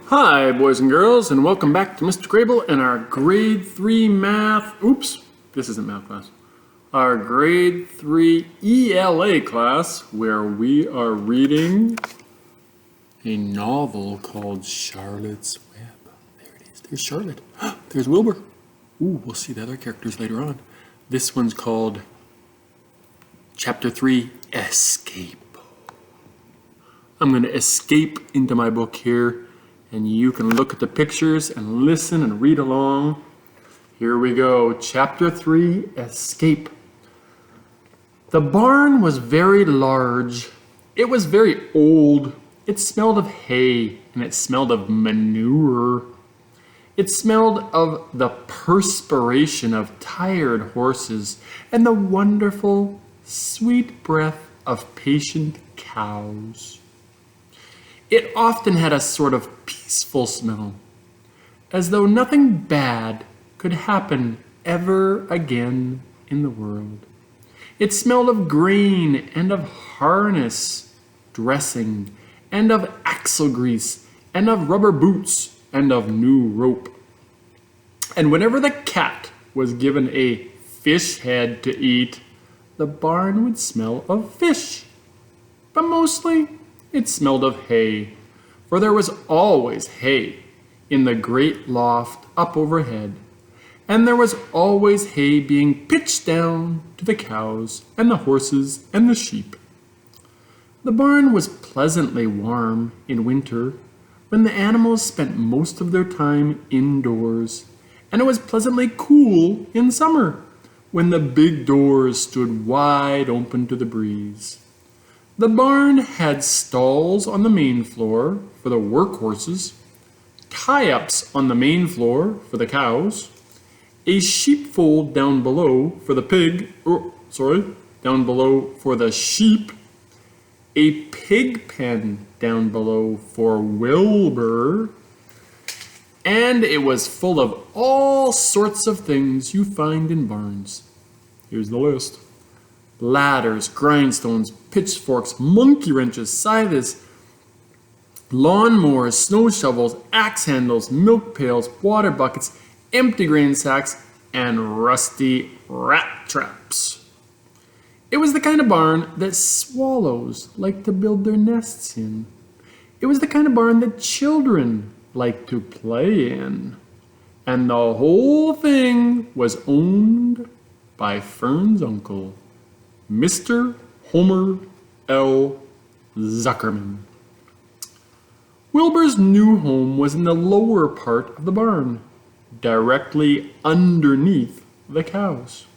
Hi, boys and girls, and welcome back to Mr. Grable and our grade 3 math, this isn't math class, our grade 3 ELA class, where we are reading a novel called Charlotte's Web. There it is, there's Charlotte. There's Wilbur. Ooh, we'll see the other characters later on. This one's called Chapter 3, Escape. I'm going to escape into my book here, and you can look at the pictures and listen and read along. Here we go. Chapter 3, Escape. The barn was very large. It was very old. It smelled of hay, and it smelled of manure. It smelled of the perspiration of tired horses and the wonderful, sweet breath of patient cows. It often had a sort of peaceful smell, as though nothing bad could happen ever again in the world. It smelled of grain and of harness, dressing, and of axle grease, and of rubber boots, and of new rope. And whenever the cat was given a fish head to eat, the barn would smell of fish. But mostly, it smelled of hay, for there was always hay in the great loft up overhead, and there was always hay being pitched down to the cows and the horses and the sheep. The barn was pleasantly warm in winter, when the animals spent most of their time indoors, and it was pleasantly cool in summer, when the big doors stood wide open to the breeze. The barn had stalls on the main floor for the work horses, tie-ups on the main floor for the cows, a sheepfold down below for the down below for the sheep, a pig pen down below for Wilbur, and it was full of all sorts of things you find in barns. Here's the list. Ladders, grindstones, pitchforks, monkey wrenches, scythes, lawnmowers, snow shovels, axe handles, milk pails, water buckets, empty grain sacks, and rusty rat traps. It was the kind of barn that swallows like to build their nests in. It was the kind of barn that children like to play in. And the whole thing was owned by Fern's uncle, Mr. Homer L. Zuckerman. Wilbur's new home was in the lower part of the barn, directly underneath the cows.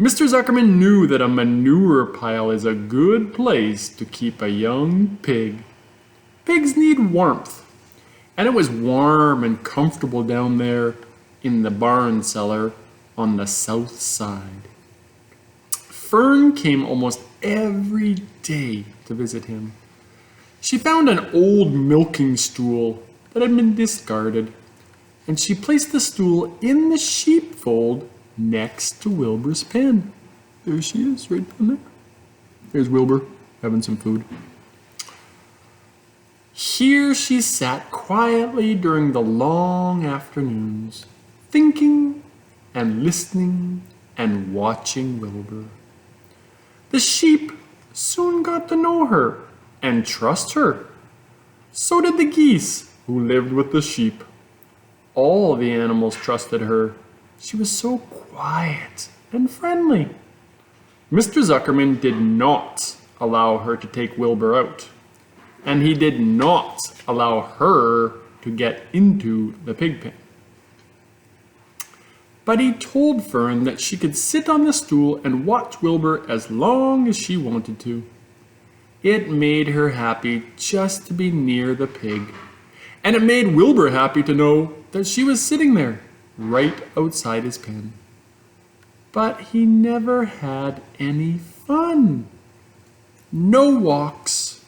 Mr. Zuckerman knew that a manure pile is a good place to keep a young pig. Pigs need warmth, and it was warm and comfortable down there in the barn cellar on the south side. Fern came almost every day to visit him. She found an old milking stool that had been discarded, and she placed the stool in the sheepfold next to Wilbur's pen. There she is, right down there. There's Wilbur, having some food. Here she sat quietly during the long afternoons, thinking and listening and watching Wilbur. The sheep soon got to know her and trust her. So did the geese who lived with the sheep. All the animals trusted her. She was so quiet and friendly. Mr. Zuckerman did not allow her to take Wilbur out, and he did not allow her to get into the pig pen. But he told Fern that she could sit on the stool and watch Wilbur as long as she wanted to. It made her happy just to be near the pig, and it made Wilbur happy to know that she was sitting there, right outside his pen. But he never had any fun. No walks,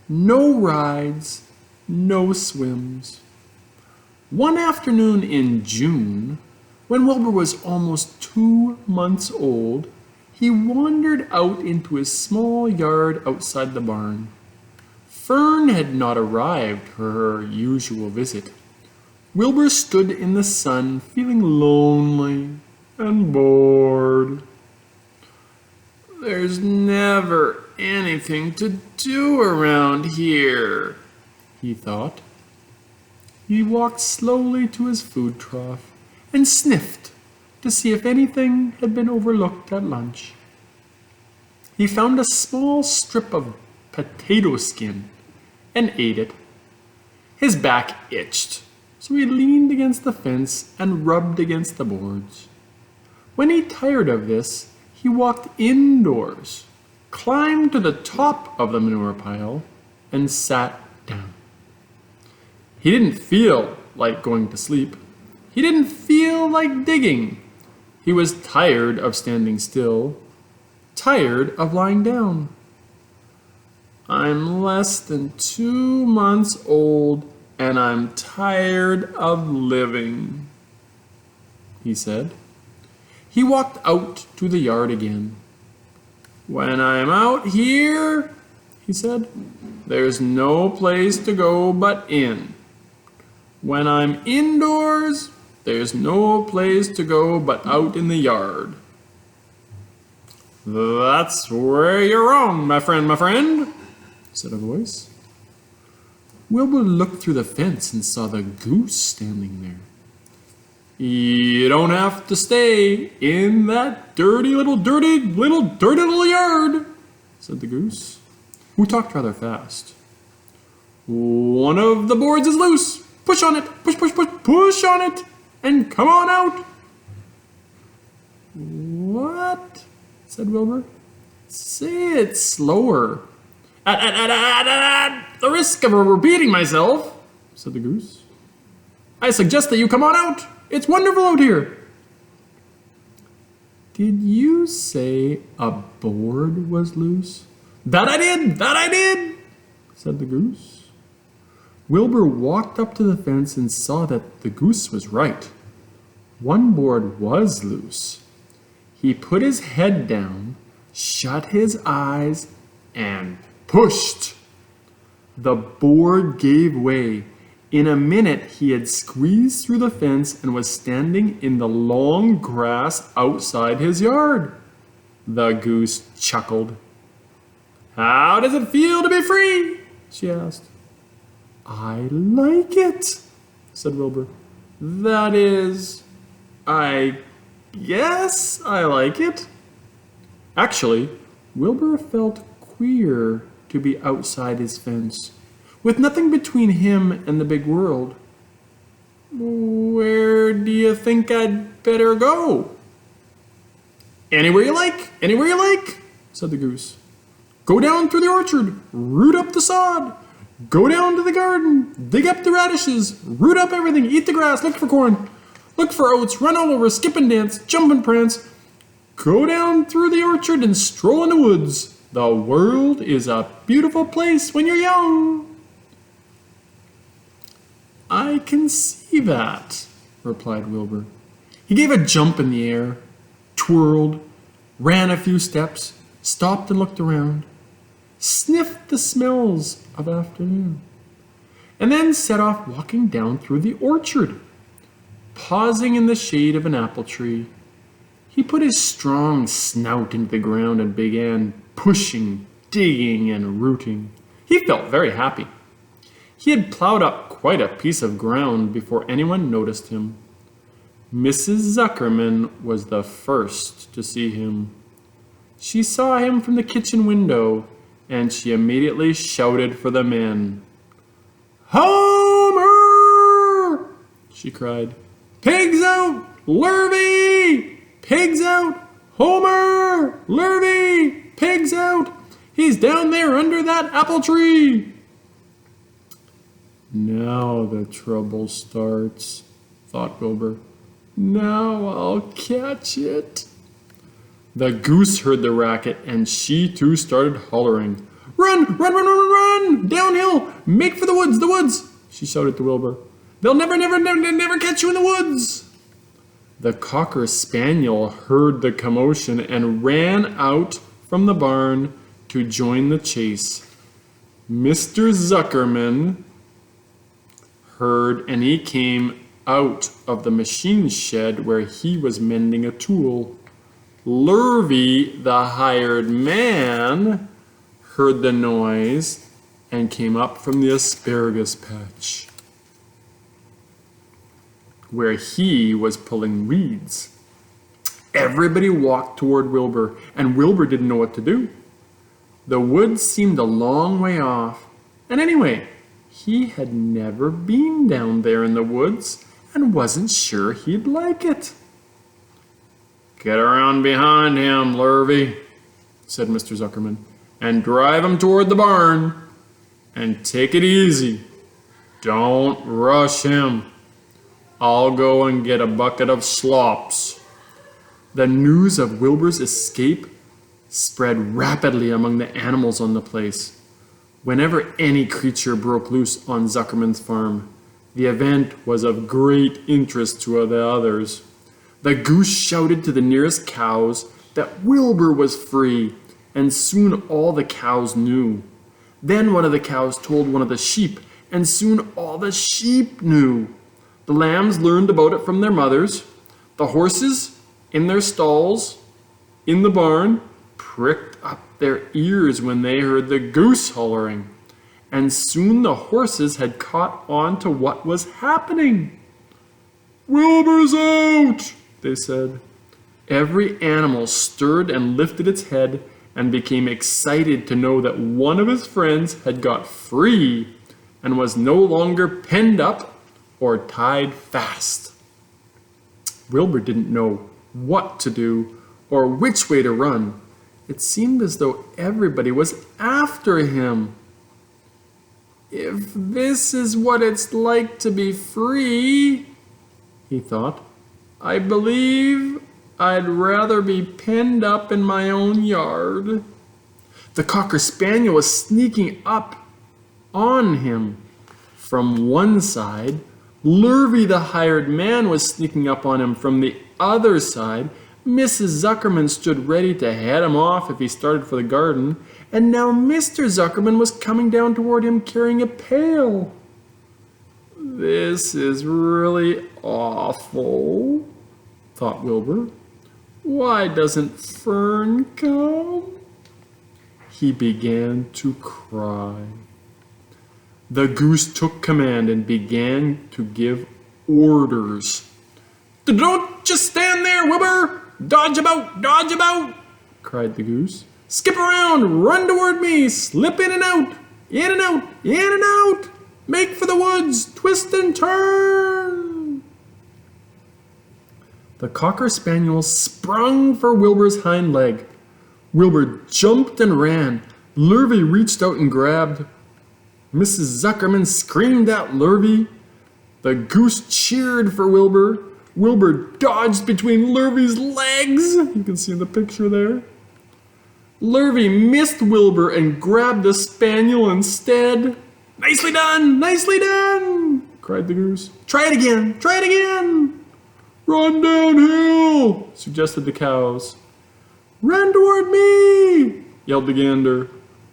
no rides, no swims. One afternoon in June, when Wilbur was almost 2 months old, he wandered out into his small yard outside the barn. Fern had not arrived for her usual visit. Wilbur stood in the sun, feeling lonely and bored. "There's never anything to do around here," he thought. He walked slowly to his food trough and sniffed to see if anything had been overlooked at lunch. He found a small strip of potato skin and ate it. His back itched, so he leaned against the fence and rubbed against the boards. When he tired of this, he walked indoors, climbed to the top of the manure pile, and sat down. He didn't feel like going to sleep. He didn't feel like digging. He was tired of standing still, tired of lying down. "I'm less than 2 months old, and I'm tired of living," he said. He walked out to the yard again. "When I'm out here," he said, "there's no place to go but in. When I'm indoors, there's no place to go but out in the yard." "That's where you're wrong, my friend," said a voice. Wilbur looked through the fence and saw the goose standing there. "You don't have to stay in that dirty little yard," said the goose, who talked rather fast. "One of the boards is loose. Push on it, push on it, and come on out." "What?" said Wilbur. "Say it slower." At the risk of repeating myself," said the goose, "I suggest that you come on out. It's wonderful out here." "Did you say a board was loose?" That I did, said the goose. Wilbur walked up to the fence and saw that the goose was right. One board was loose. He put his head down, shut his eyes, and pushed. The board gave way. In a minute, he had squeezed through the fence and was standing in the long grass outside his yard. The goose chuckled. "How does it feel to be free?" she asked. "I like it," said Wilbur. "That is, I guess I like it." Actually, Wilbur felt queer to be outside his fence, with nothing between him and the big world. "Where do you think I'd better go?" Anywhere you like, said the goose. "Go down through the orchard, root up the sod. Go down to the garden, dig up the radishes, root up everything, eat the grass, look for corn, look for oats, run all over, skip and dance, jump and prance. Go down through the orchard and stroll in the woods. The world is a beautiful place when you're young." "I can see that," replied Wilbur. He gave a jump in the air, twirled, ran a few steps, stopped and looked around, sniffed the smells of afternoon, and then set off walking down through the orchard. Pausing in the shade of an apple tree, he put his strong snout into the ground and began pushing, digging, and rooting. He felt very happy. He had plowed up quite a piece of ground before anyone noticed him. Mrs. Zuckerman was the first to see him. She saw him from the kitchen window, and she immediately shouted for the men. "Homer!" she cried. "Pigs out! Lurvy! Pigs out! Homer! Lurvy! Pigs out! He's down there under that apple tree!" "Now the trouble starts," thought Wilbur. "Now I'll catch it." The goose heard the racket, and she too started hollering. "Run, run, run, run, run! Downhill! Make for the woods, she shouted to Wilbur. "They'll never catch you in the woods!" The cocker spaniel heard the commotion and ran out from the barn to join the chase. Mr. Zuckerman heard, and he came out of the machine shed where he was mending a tool. Lurvy, the hired man, heard the noise and came up from the asparagus patch where he was pulling weeds. Everybody walked toward Wilbur, and Wilbur didn't know what to do. The woods seemed a long way off, and anyway, he had never been down there in the woods and wasn't sure he'd like it. "Get around behind him, Lurvy," said Mr. Zuckerman, "and drive him toward the barn. And take it easy. Don't rush him. I'll go and get a bucket of slops." The news of Wilbur's escape spread rapidly among the animals on the place. Whenever any creature broke loose on Zuckerman's farm, the event was of great interest to the others. The goose shouted to the nearest cows that Wilbur was free, and soon all the cows knew. Then one of the cows told one of the sheep, and soon all the sheep knew. The lambs learned about it from their mothers. The horses, in their stalls, in the barn, pricked up their ears when they heard the goose hollering. And soon the horses had caught on to what was happening. "Wilbur's out," they said. Every animal stirred and lifted its head and became excited to know that one of his friends had got free and was no longer penned up or tied fast. Wilbur didn't know what to do or which way to run. It seemed as though everybody was after him. "If this is what it's like to be free," he thought, "I believe I'd rather be penned up in my own yard." The Cocker Spaniel was sneaking up on him from one side. Lurvy, the hired man, was sneaking up on him from the other side. Mrs. Zuckerman stood ready to head him off if he started for the garden, and now Mr. Zuckerman was coming down toward him carrying a pail. "This is really awful," thought Wilbur. "Why doesn't Fern come?" He began to cry. The goose took command and began to give orders. "Don't just stand there, Wilbur! Dodge about!" cried the goose. "Skip around, run toward me, slip in and out, in and out, in and out! Make for the woods, twist and turn!" The Cocker Spaniel sprung for Wilbur's hind leg. Wilbur jumped and ran. Lurvy reached out and grabbed. Mrs. Zuckerman screamed at Lurvy. The goose cheered for Wilbur. Wilbur dodged between Lurvy's legs. You can see in the picture there. Lurvy missed Wilbur and grabbed the spaniel instead. "Nicely done! Nicely done!" cried the goose. "Try it again! Try it again!" "Run downhill!" suggested the cows. "Run toward me!" yelled the gander.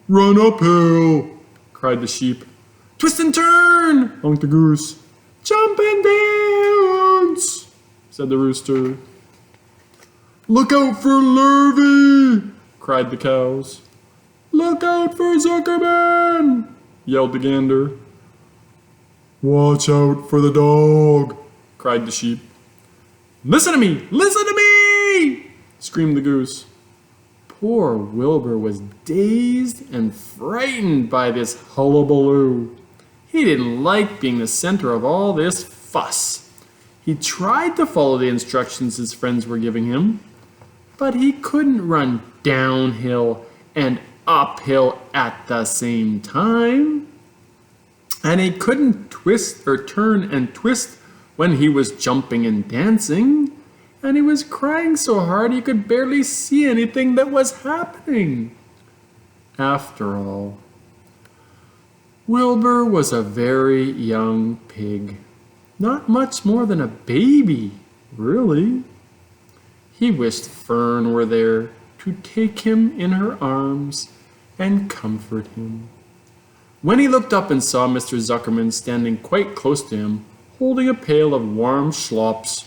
"Run uphill!" cried the sheep. "Twist and turn!" honked the goose. "Jump and dance!" said the rooster. "Look out for Lurvy!" cried the cows. "Look out for Zuckerman!" yelled the gander. "Watch out for the dog!" cried the sheep. "Listen to me! Listen to me!" screamed the goose. Poor Wilbur was dazed and frightened by this hullabaloo. He didn't like being the center of all this fuss. He tried to follow the instructions his friends were giving him, but he couldn't run downhill and uphill at the same time. And he couldn't twist or turn and twist when he was jumping and dancing. And he was crying so hard he could barely see anything that was happening. After all, Wilbur was a very young pig. Not much more than a baby, really. He wished Fern were there to take him in her arms and comfort him. When he looked up and saw Mr. Zuckerman standing quite close to him, holding a pail of warm schlopps,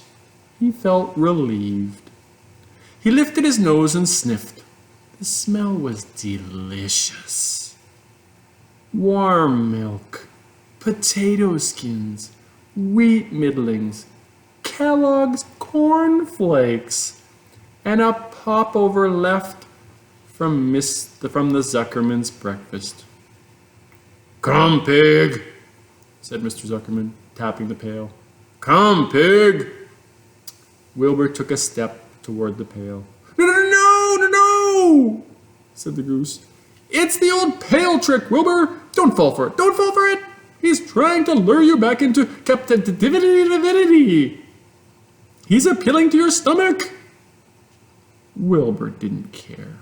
he felt relieved. He lifted his nose and sniffed. The smell was delicious. Warm milk, potato skins, wheat middlings, Kellogg's corn flakes, and a popover left from the Zuckerman's breakfast. "Come, pig," said Mr. Zuckerman, tapping the pail. "Come, pig." Wilbur took a step toward the pail. No, said the goose. "It's the old pail trick, Wilbur. Don't fall for it. Don't fall for it. He's trying to lure you back into captivity. He's appealing to your stomach." Wilbur didn't care.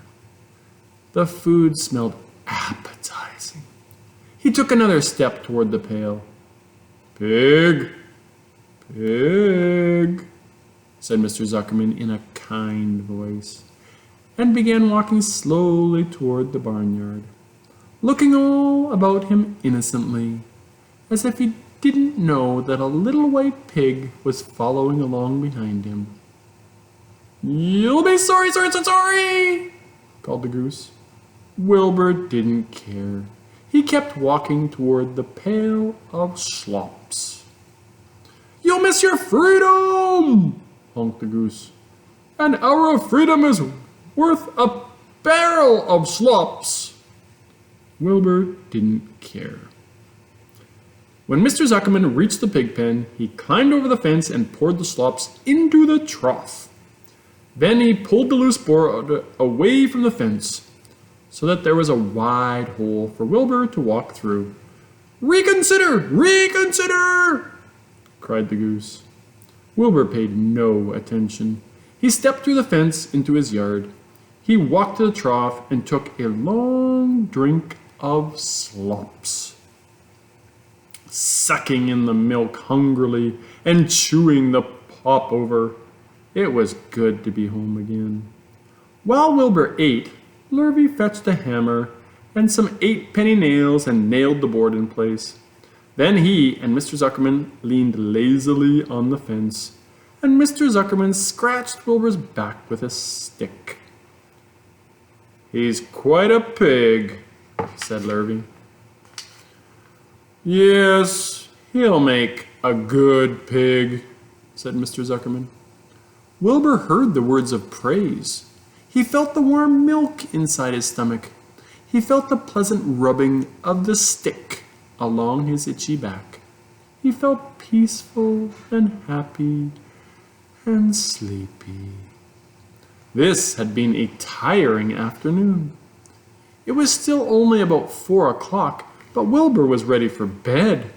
The food smelled appetizing. He took another step toward the pail. "Pig, pig," said Mr. Zuckerman in a kind voice, and began walking slowly toward the barnyard, looking all about him innocently, as if he didn't know that a little white pig was following along behind him. "You'll be sorry, called the goose. Wilbur didn't care. He kept walking toward the pail of schlopps. "You'll miss your freedom," honked the goose. "An hour of freedom is worth a barrel of schlopps." Wilbur didn't care. When Mr. Zuckerman reached the pig pen, he climbed over the fence and poured the schlopps into the trough. Then he pulled the loose board away from the fence, so that there was a wide hole for Wilbur to walk through. "Reconsider! Reconsider!" cried the goose. Wilbur paid no attention. He stepped through the fence into his yard. He walked to the trough and took a long drink of schlopps, sucking in the milk hungrily and chewing the popover. It was good to be home again. While Wilbur ate, Lurvy fetched a hammer and some 8-penny nails and nailed the board in place. Then he and Mr. Zuckerman leaned lazily on the fence, and Mr. Zuckerman scratched Wilbur's back with a stick. "He's quite a pig," said Lurvy. "Yes, he'll make a good pig," said Mr. Zuckerman. Wilbur heard the words of praise. He felt the warm milk inside his stomach. He felt the pleasant rubbing of the stick along his itchy back. He felt peaceful and happy and sleepy. This had been a tiring afternoon. It was still only about 4 o'clock, but Wilbur was ready for bed.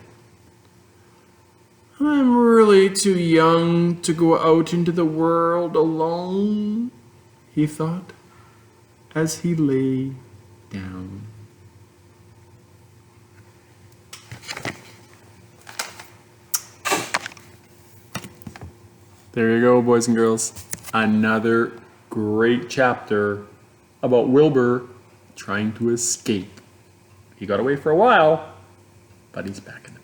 "I'm really too young to go out into the world alone," he thought, as he lay down. There you go, boys and girls. Another great chapter about Wilbur trying to escape. He got away for a while, but he's back in.